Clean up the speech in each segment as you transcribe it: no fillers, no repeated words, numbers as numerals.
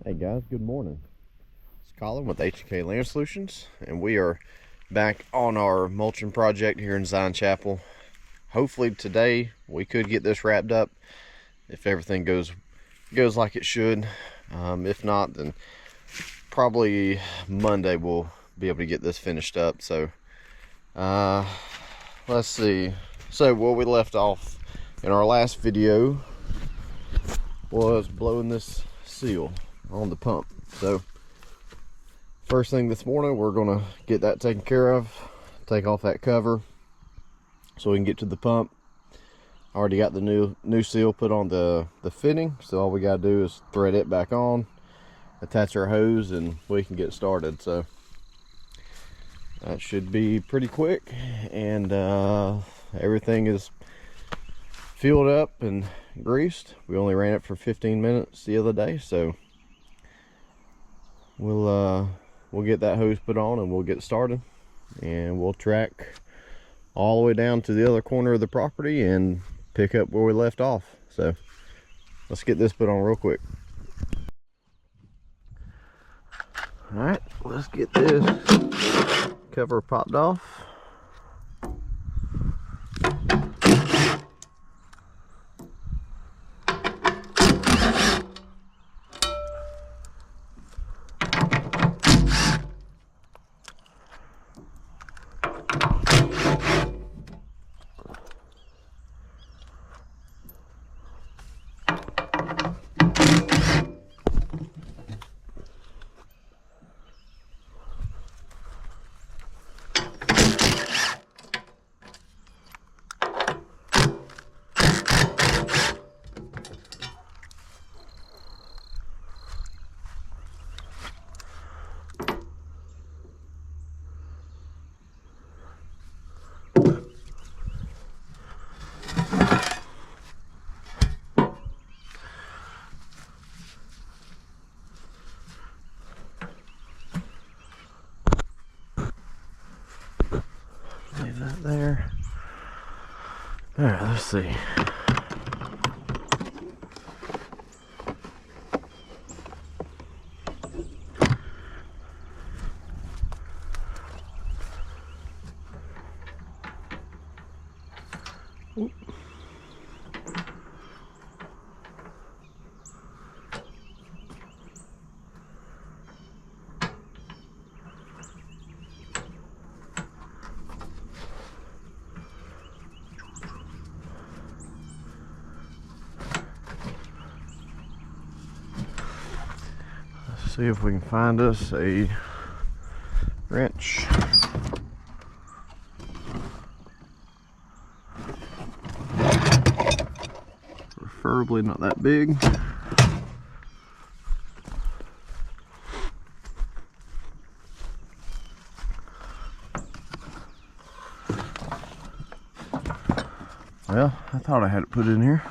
Hey guys, good morning. It's Colin with HK Land Solutions, and we are back on our mulching project here in Zion Chapel. Hopefully today we could get this wrapped up if everything goes like it should. If not, then probably Monday we'll be able to get this finished up. So let's see. So where we left off in our last video was blowing this seal on the pump. So first thing this morning, we're gonna get that taken care of, take off that cover so we can get to the pump. I already got the new seal put on the fitting, so all we gotta do is thread it back on, attach our hose, and we can get started. So that should be pretty quick, and everything is filled up and greased. We only ran it for 15 minutes the other day, so we'll get that hose put on and we'll get started, and we'll track all the way down to the other corner of the property and pick up where we left off. So let's get this put on real quick. All right, let's get this cover popped off. Leave that there. All right, let's see. Oop. See if we can find us a wrench. Preferably not that big. Well, I thought I had it put in here.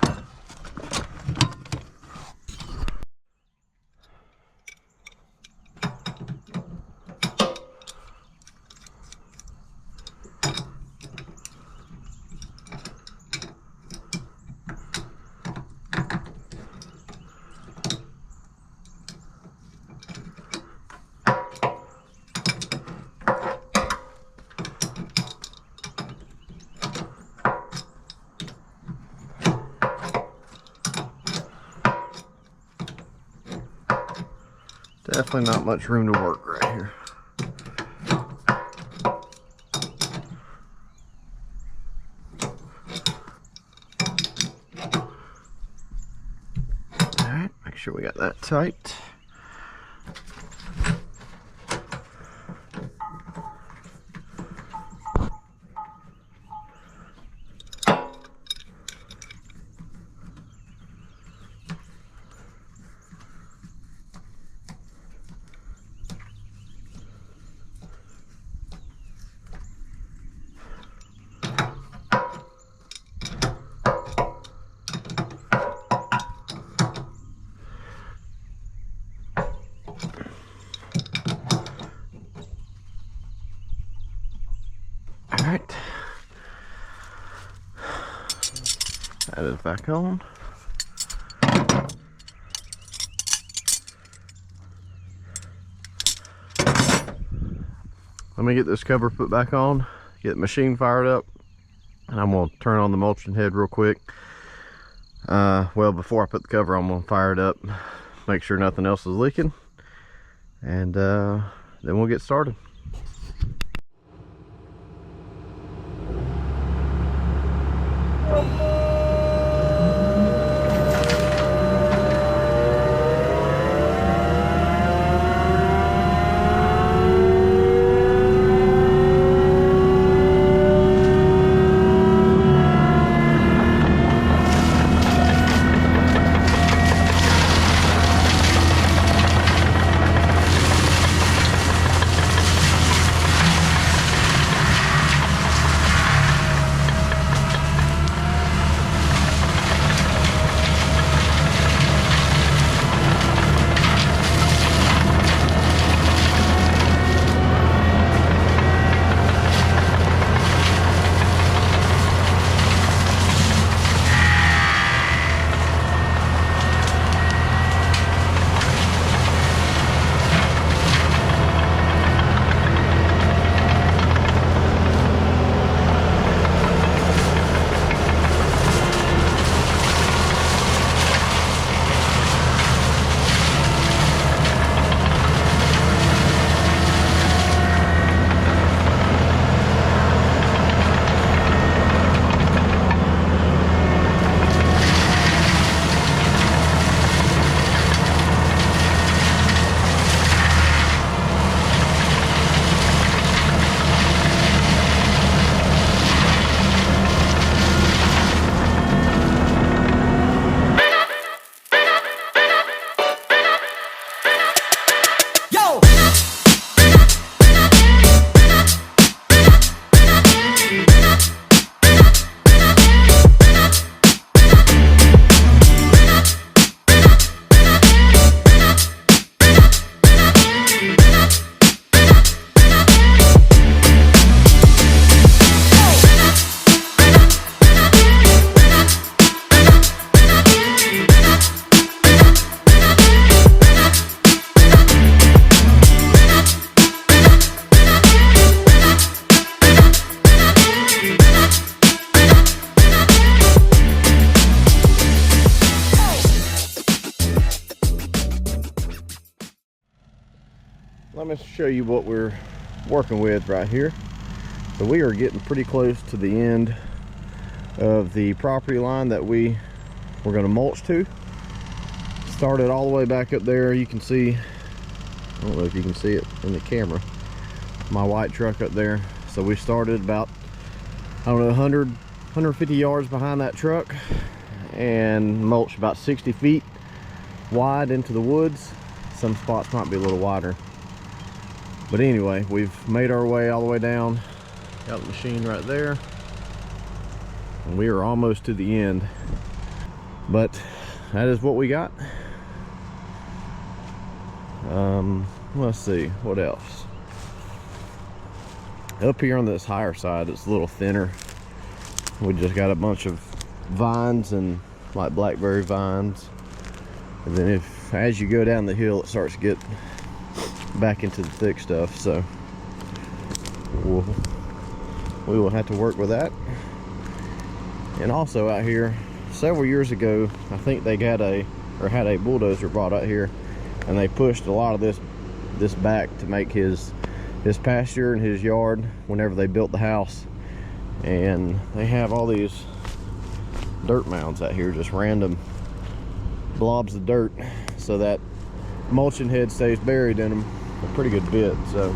Definitely not much room to work right here. Alright, make sure we got that tight. Alright. That is back on. let me get this cover put back on, get the machine fired up, and I'm gonna turn on the mulching head real quick. Well, before I put the cover on, I'm gonna fire it up, make sure nothing else is leaking, and then we'll get started. Let me show you what we're working with right here. So we are getting pretty close to the end of the property line that we're going to mulch to. Started all the way back up there. You can see, I don't know if you can see it in the camera, my white truck up there. So we started about, I don't know, 150 yards behind that truck and mulched about 60 feet wide into the woods. Some spots might be a little wider. But anyway, we've made our way all the way down. Got the machine right there. And we are almost to the end. But that is what we got. Let's see, what else? Up here on this higher side, it's a little thinner. We just got a bunch of vines and like blackberry vines. And then as you go down the hill, it starts to get back into the thick stuff, so we will have to work with that. And also out here, several years ago, I think they had a bulldozer brought out here, and they pushed a lot of this back to make his pasture and his yard whenever they built the house. And they have all these dirt mounds out here, just random blobs of dirt, so that mulching head stays buried in them a pretty good bit. So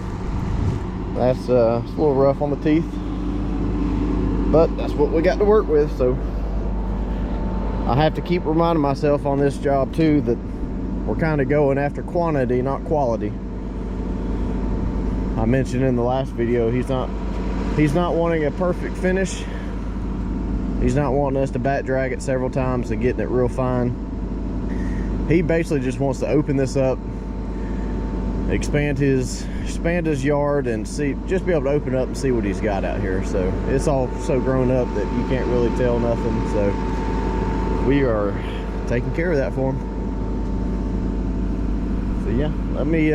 that's it's a little rough on the teeth, but that's what we got to work with. So I have to keep reminding myself on this job too that we're kind of going after quantity, not quality. I mentioned in the last video, he's not wanting a perfect finish. He's not wanting us to back drag it several times and getting it real fine. He basically just wants to open this up, expand his yard, and just be able to open up and see what he's got out here. So it's all so grown up that you can't really tell nothing. So we are taking care of that for him. So yeah, let me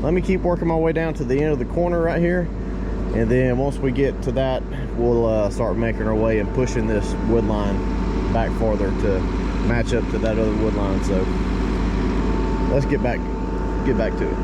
let me keep working my way down to the end of the corner right here, and then once we get to that, we'll start making our way and pushing this wood line back farther to match up to that other wood line. So let's get back to it.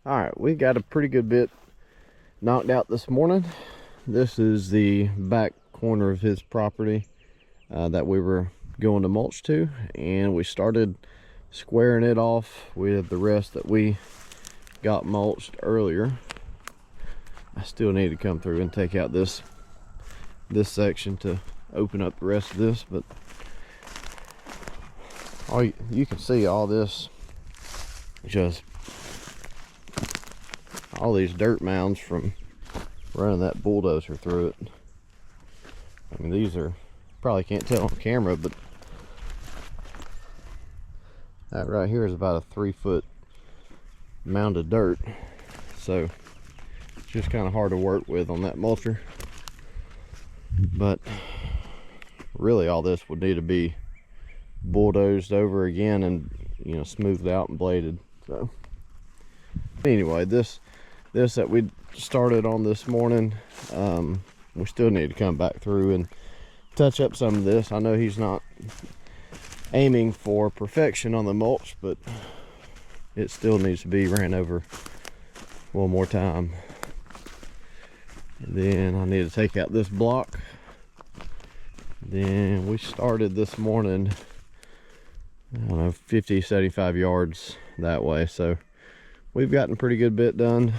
All right, we got a pretty good bit knocked out this morning. This is the back corner of his property that we were going to mulch to, and we started squaring it off with the rest that we got mulched earlier. I still need to come through and take out this section to open up the rest of this, but you can see all this, just all these dirt mounds from running that bulldozer through it. I mean, these are, probably can't tell on camera, but that right here is about a 3-foot mound of dirt, so it's just kind of hard to work with on that mulcher. But really all this would need to be bulldozed over again and, you know, smoothed out and bladed. So anyway, this that we started on this morning, we still need to come back through and touch up some of this. I know he's not aiming for perfection on the mulch, but it still needs to be ran over one more time. And then I need to take out this block. Then we started this morning, I don't know, 50, 75 yards that way. So we've gotten a pretty good bit done.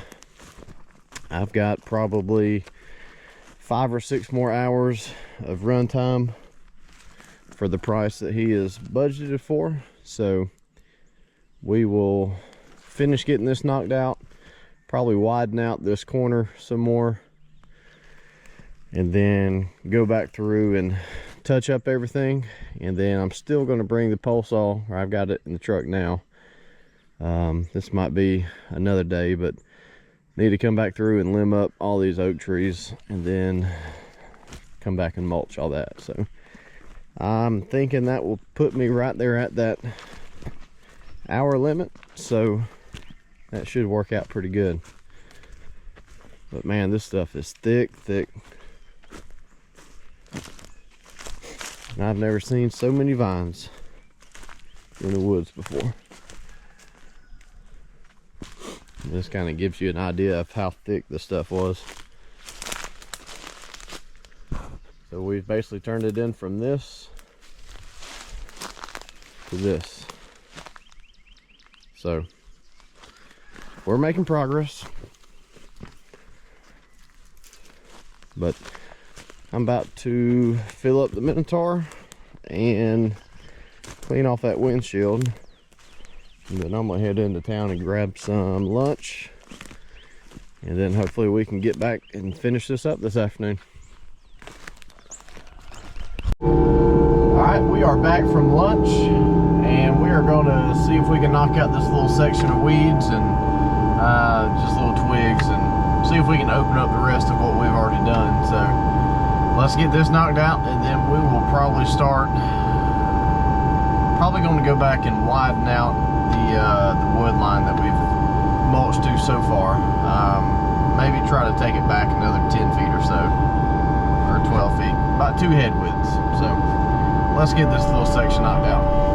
I've got probably 5 or 6 more hours of run time for the price that he is budgeted for. So we will finish getting this knocked out, probably widen out this corner some more, and then go back through and touch up everything. And then I'm still going to bring the pole saw, or I've got it in the truck now. This might be another day, but need to come back through and limb up all these oak trees and then come back and mulch all that. So I'm thinking that will put me right there at that hour limit, so that should work out pretty good. But man, this stuff is thick. And I've never seen so many vines in the woods before. This kind of gives you an idea of how thick this stuff was. So we've basically turned it in from this to this. So we're making progress. But I'm about to fill up the Minotaur and clean off that windshield. And then I'm gonna head into town and grab some lunch, and then hopefully we can get back and finish this up this afternoon. Alright, we are back from lunch, and we are going to see if we can knock out this little section of weeds and just little twigs, and see if we can open up the rest of what we've already done. So let's get this knocked out, and then we will probably going to go back and widen out the wood line that we've mulched to so far. Maybe try to take it back another 10 feet or so, or 12 feet, about 2 head widths. So let's get this little section knocked out.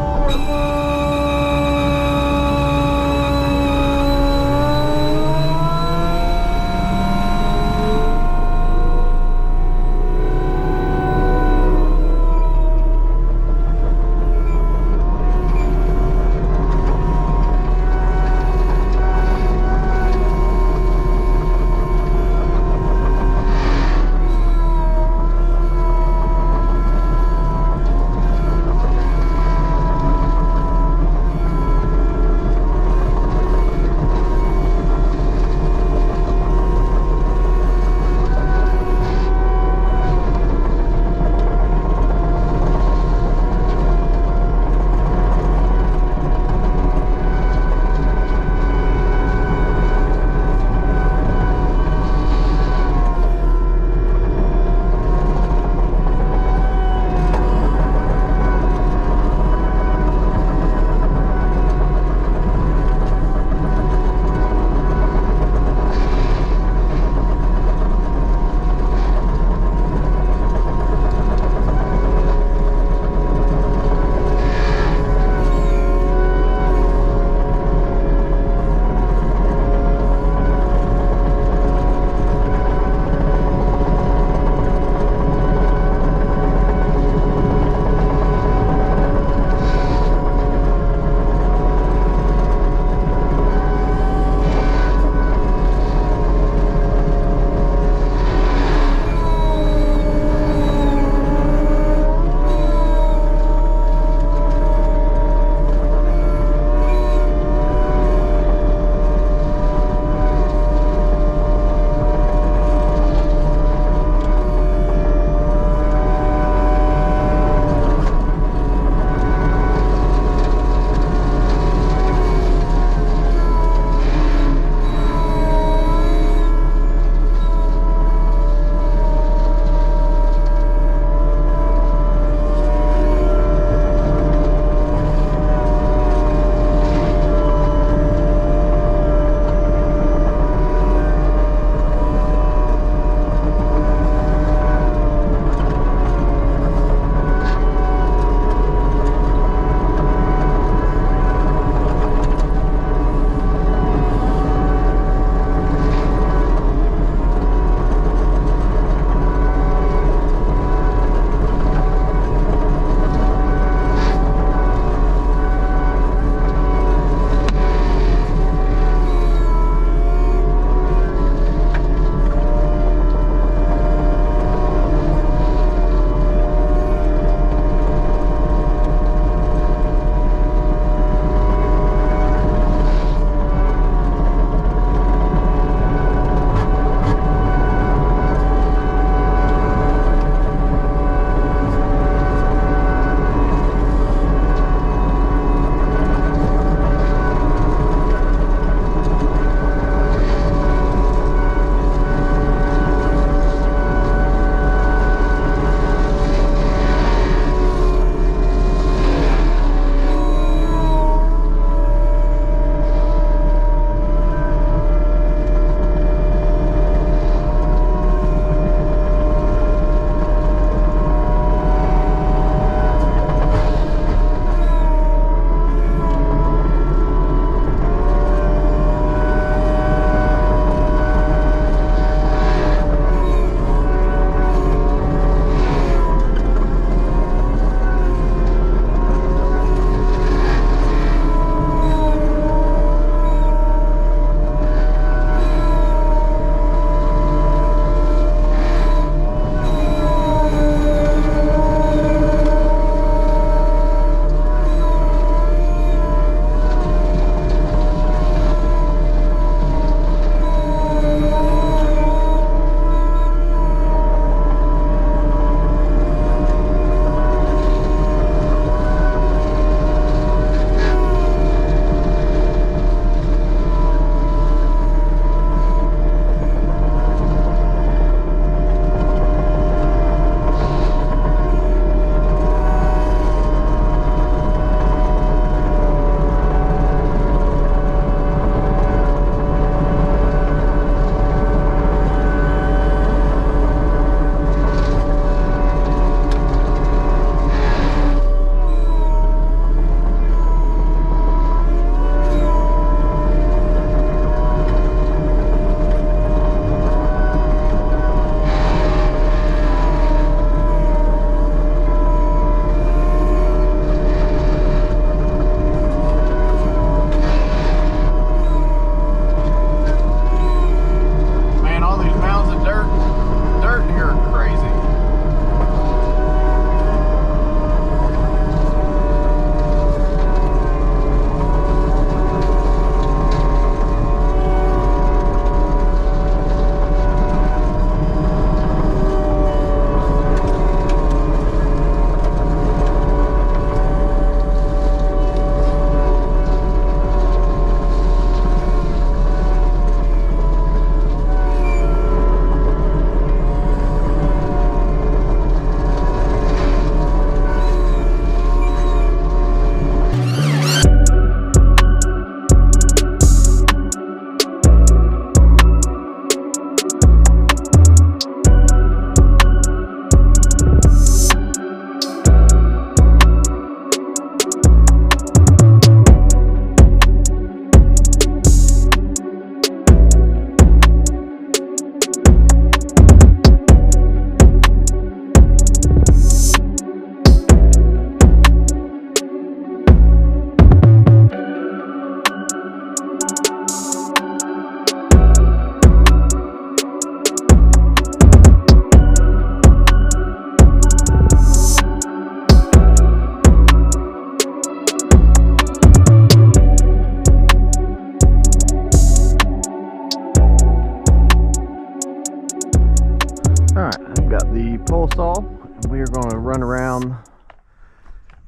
Alright, I've got the pole saw. We are going to run around,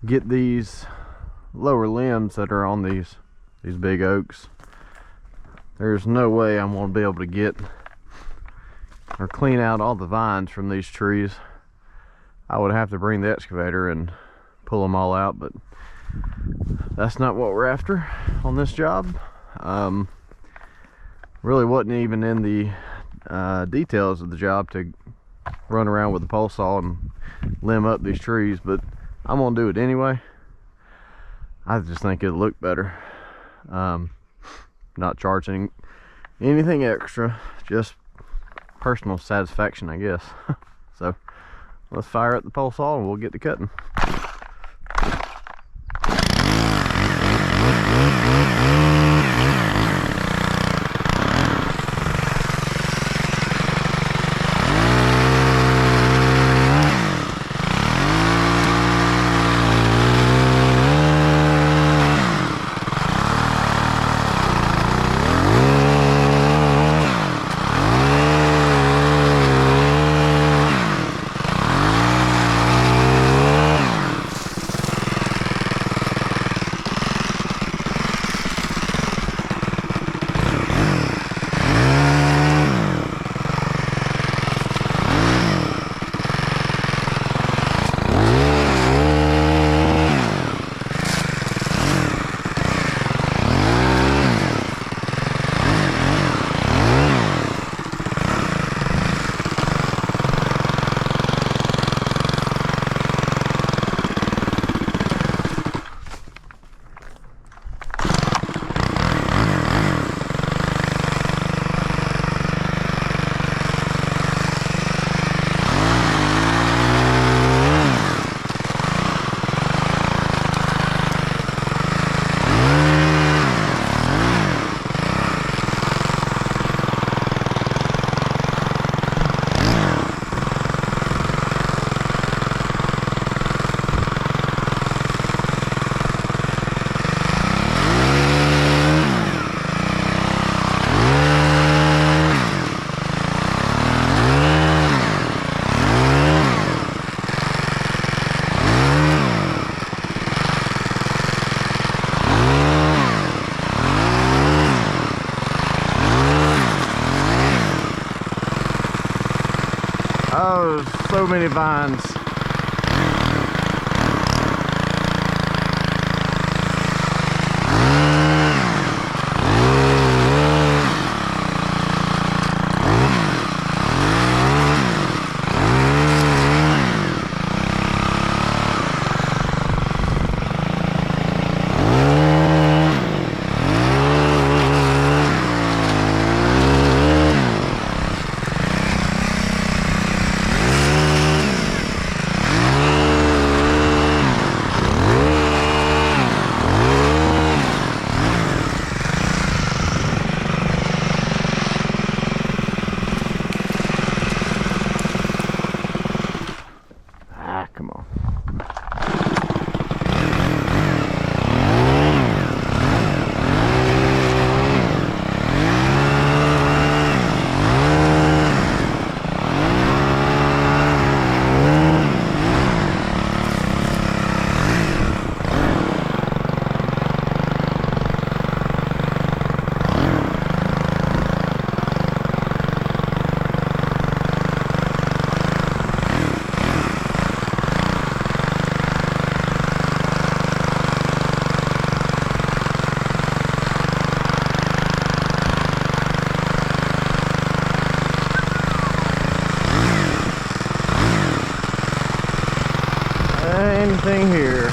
get these lower limbs that are on these big oaks. There's no way I'm going to be able to get or clean out all the vines from these trees. I would have to bring the excavator and pull them all out, but that's not what we're after on this job. Really wasn't even in the details of the job to run around with the pole saw and limb up these trees, but I'm gonna do it anyway. I just think it'll look better. Not charging anything extra, just personal satisfaction, I guess. So let's fire up the pole saw and we'll get to cutting. Oh, so many vines. Anything here?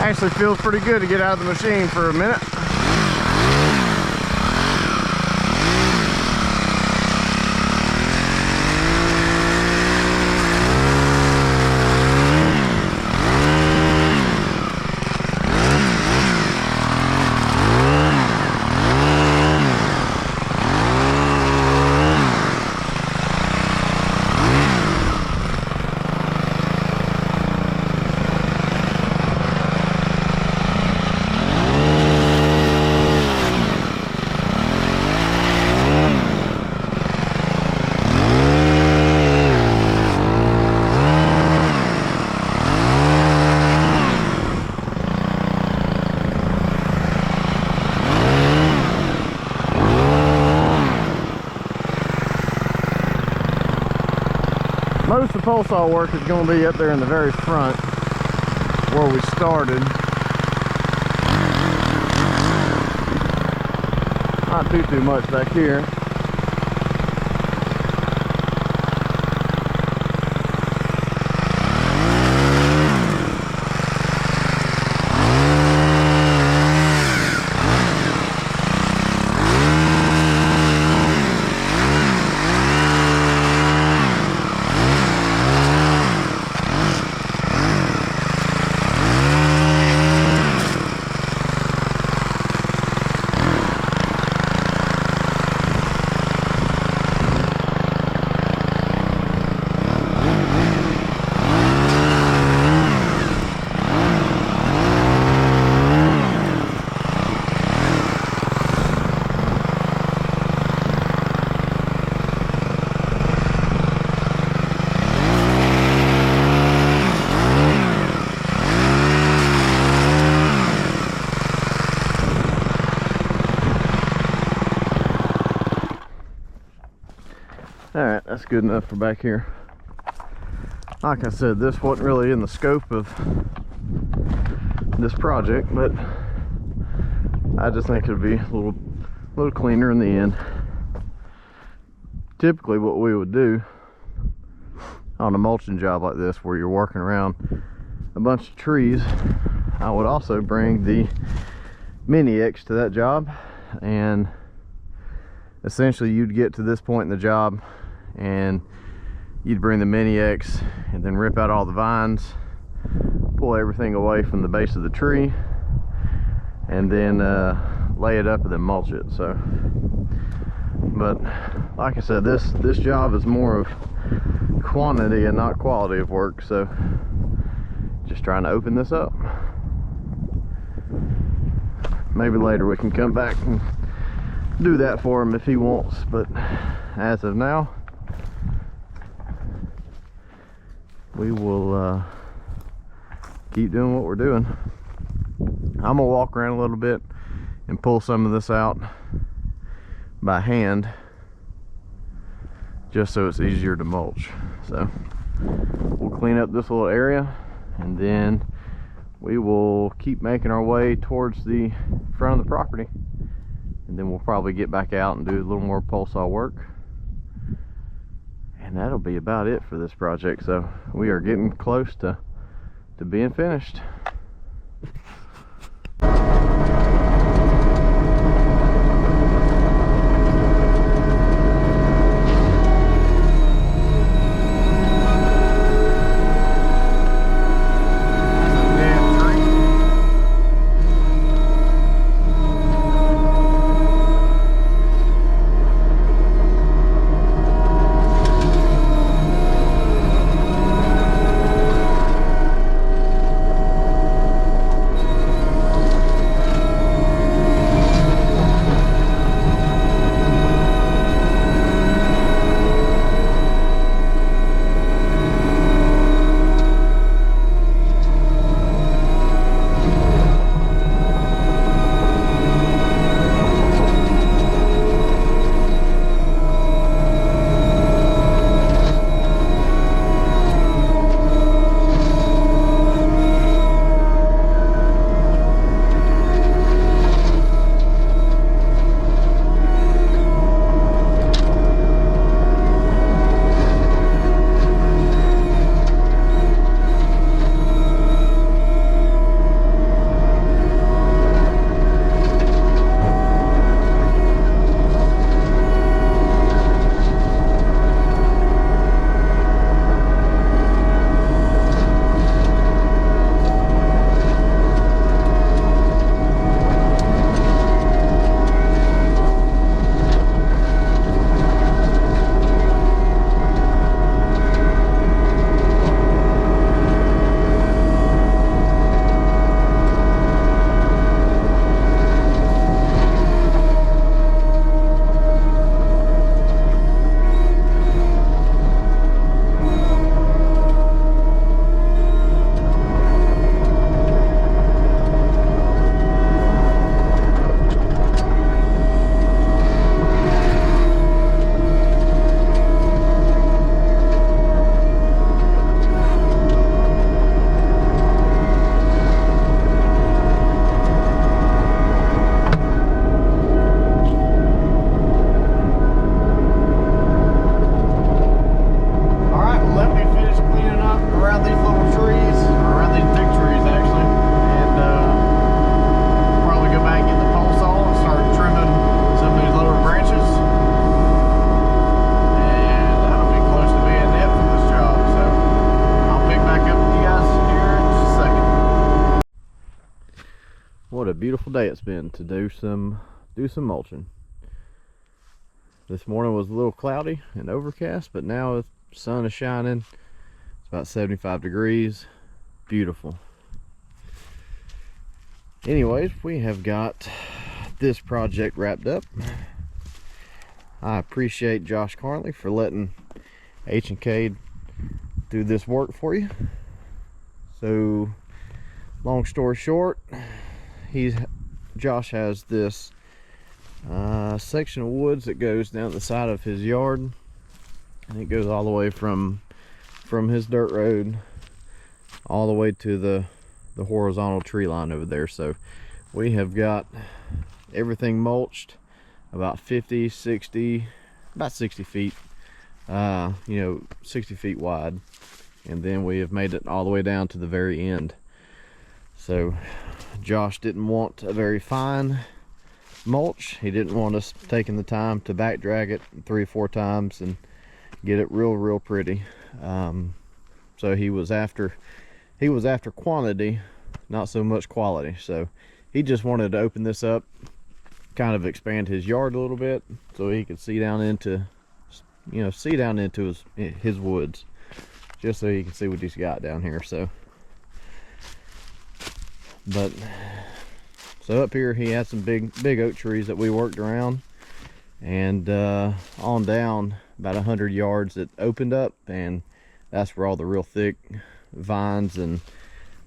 Actually feels pretty good to get out of the machine for a minute. Most of the pole saw work is going to be up there in the very front where we started. Not too much back here. Alright, that's good enough for back here. Like I said, this wasn't really in the scope of this project, but I just think it'd be a little cleaner in the end. Typically what we would do on a mulching job like this, where you're working around a bunch of trees, I would also bring the Mini X to that job, and essentially you'd get to this point in the job and you'd bring the Mini X and then rip out all the vines, pull everything away from the base of the tree, and then lay it up and then mulch it. So, but like I said, this job is more of quantity and not quality of work, so just trying to open this up. Maybe later we can come back and do that for him if he wants, but as of now we will keep doing what we're doing. I'm gonna walk around a little bit and pull some of this out by hand just so it's easier to mulch. So we'll clean up this little area and then we will keep making our way towards the front of the property, and then we'll probably get back out and do a little more pole saw work, and that'll be about it for this project. So we are getting close to being finished. a beautiful day it's been to do some mulching. This morning was a little cloudy and overcast, but now the sun is shining. It's about 75 degrees. Beautiful. Anyways, we have got this project wrapped up. I appreciate Josh Carnley for letting H&K do this work for you. So, long story short, Josh has this section of woods that goes down the side of his yard, and it goes all the way from his dirt road all the way to the horizontal tree line over there. So we have got everything mulched about 50, 60, about 60 feet, 60 feet wide, and then we have made it all the way down to the very end. So Josh didn't want a very fine mulch. He didn't want us taking the time to back drag it 3 or 4 times and get it real pretty. So he was after quantity, not so much quality. So he just wanted to open this up, kind of expand his yard a little bit so he could see down into his woods, just so he can see what he's got down here. So up here he had some big oak trees that we worked around, and on down about 100 yards it opened up, and that's where all the real thick vines and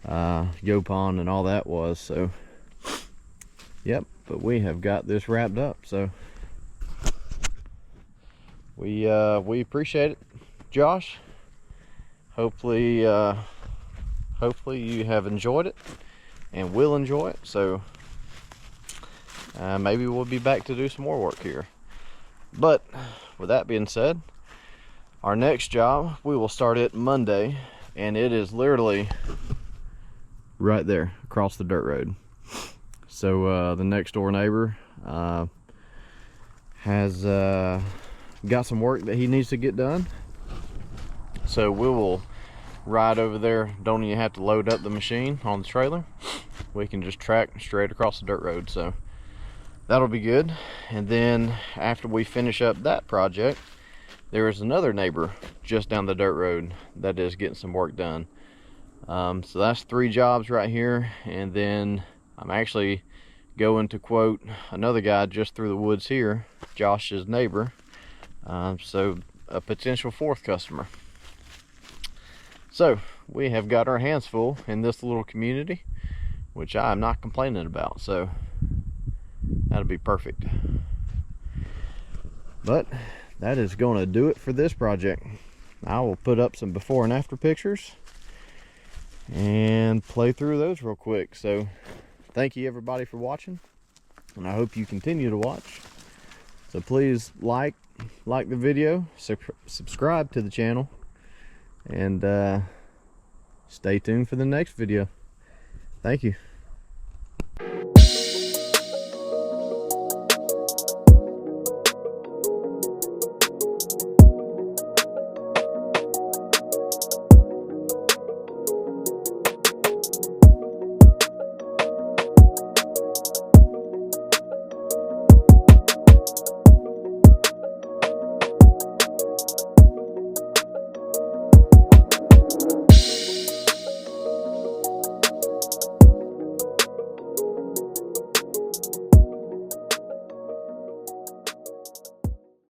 yopon and all that was. So yep, but we have got this wrapped up, so we appreciate it, Josh. Hopefully you have enjoyed it and will enjoy it. So maybe we'll be back to do some more work here. But with that being said, our next job, we will start it Monday, and it is literally right there across the dirt road. So the next door neighbor has got some work that he needs to get done. So we will ride over there. Don't even have to load up the machine on the trailer. We can just track straight across the dirt road. So that'll be good. And then after we finish up that project, there is another neighbor just down the dirt road that is getting some work done. So that's 3 jobs right here. And then I'm actually going to quote another guy just through the woods here, Josh's neighbor. So a potential 4th customer. So we have got our hands full in this little community, which I am not complaining about. So that'll be perfect. But that is going to do it for this project. I will put up some before and after pictures and play through those real quick. So thank you everybody for watching, and I hope you continue to watch. So please like the video, subscribe to the channel, and stay tuned for the next video. Thank you.